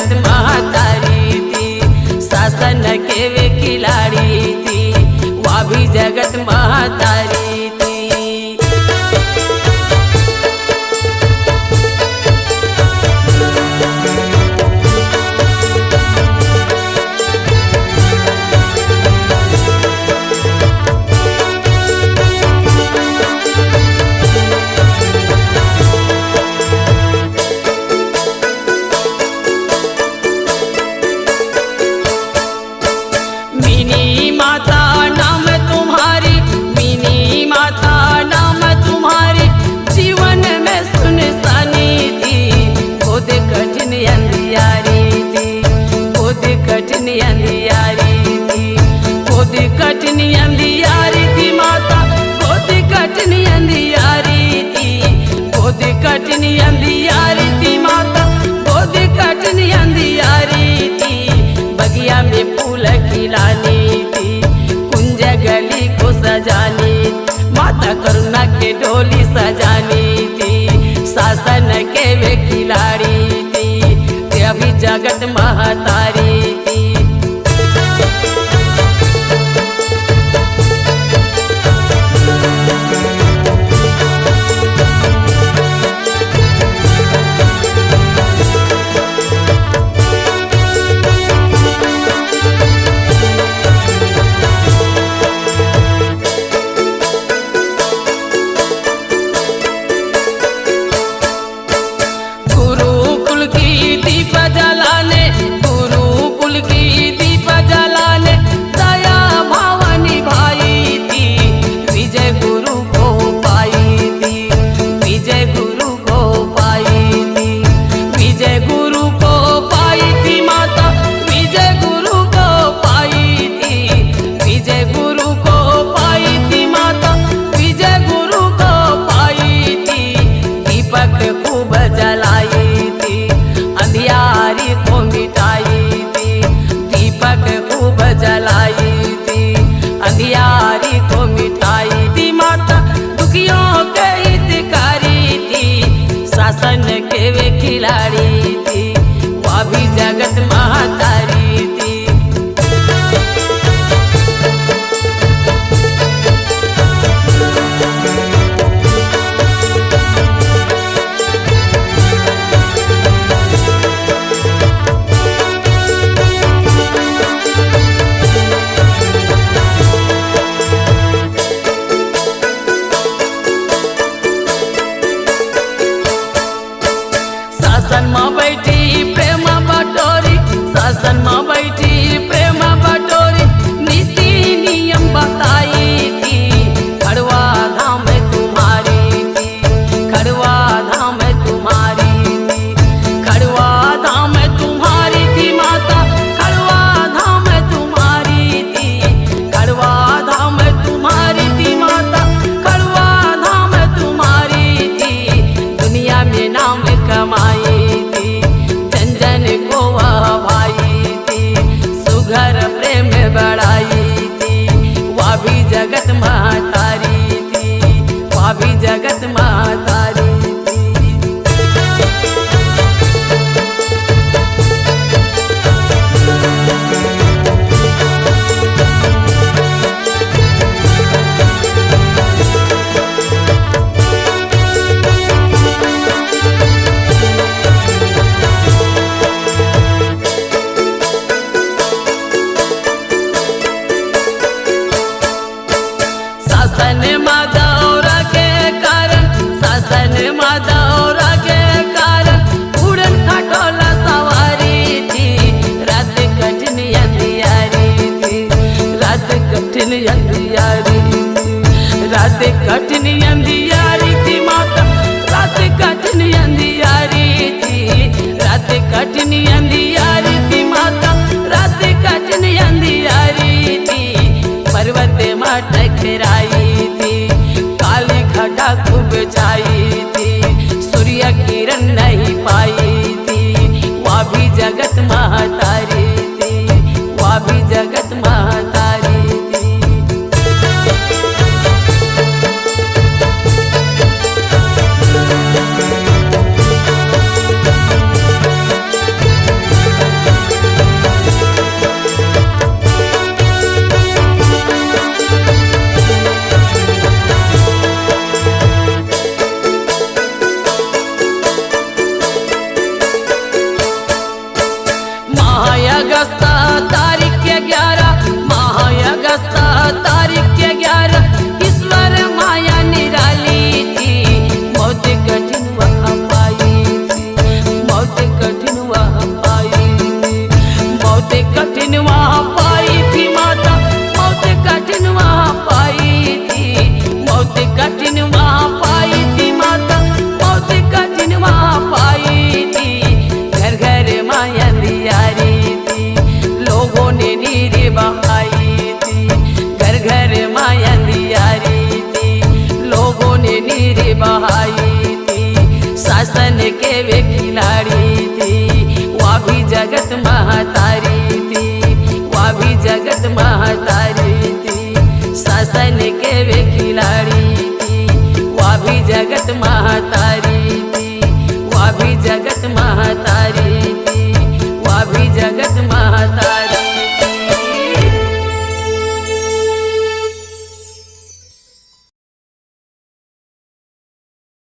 जगत महतारी थी, शासन के वे खिलाड़ी थी, वह भी जगत महतारी थी। मीनी माता नाम तुम्हारी, मीनी माता नाम तुम्हारी, जीवन में सुनसानी थी, खुद कठिन अंधियारी थी, खुद कठिन अंधियारी थी, खुद कठिन अंधियारी थी माता, खुद कठिन अंधियारी थी, खुद कठिन अंधियारी थी माता, खुद कठिन अंधियारी थी। बगिया में फूल खिलानी थी, कुंज गली को सजानी, माता करुणा के डोली सजानी थी, शासन के वे खिलाड़ी थी, अभी जगत महतारी थी। गुरुकुल की दीप जलाने, गुरुकुल की दीप जलाने, दया भाव निभाई थी, विजय गुरु को पाई थी, विजय गुरु को पाई थी, विजय गुरु को पाई थी माता, विजय गुरु को पाई थी, विजय गुरु को पाई थी माता, विजय गुरु को पाई थी। दीपक खूब जलाई थी, अंधियारी को मिटाई थी, दीपक खूब जलाई थी, अंधियारी को मिटाई थी माता, दुखियों के हितकारी थी, शासन के वे खिलाड़ी थी, वह भी जगत महतारी थी। शासन में बैठी प्रेम बटोरी, शासन में बैठी प्रेम बटोरी, नीति नियम बताई थी, खड़वा धाम तुम्हारी थी, खड़वा धाम तुम्हारी थी, खड़वा धाम तुम्हारी थी माता, खड़वा धाम तुम्हारी थी, खड़वा धाम तुम्हारी थी माता, खड़वा धाम तुम्हारी थी। दुनिया में नाम कमाई थी, जन जन को वह भाई थी, सुघर प्रेम बढ़ाई थी, वह भी जगत महतारी थी, वह भी जगत महतारी थी। शासन माधौरा के कारण, शासन माधौरा के कारण, उड़न खटोला सवारी थी, रात कठिन अंधियारी थी, रात कठिन अंधियारी थी, रात कठिन अंधियारी थी माता, रात कठिन अंधियारी थी, रात कठिन अंधियारी थी माता, रात कठिन अंधियारी थी। पर्वत में टकराई थी, काली घटा खूब छाई थी, सूर्य किरण नहीं पाई थी, वह भी जगत महतारी थी, वह भी जगत महतारी थी। बहाई थी, शासन के वे खिलाड़ी थी, वह भी जगत महतारी थी, वह भी जगत महतारी थी, शासन के वे खिलाड़ी थी, वह भी जगत महतारी।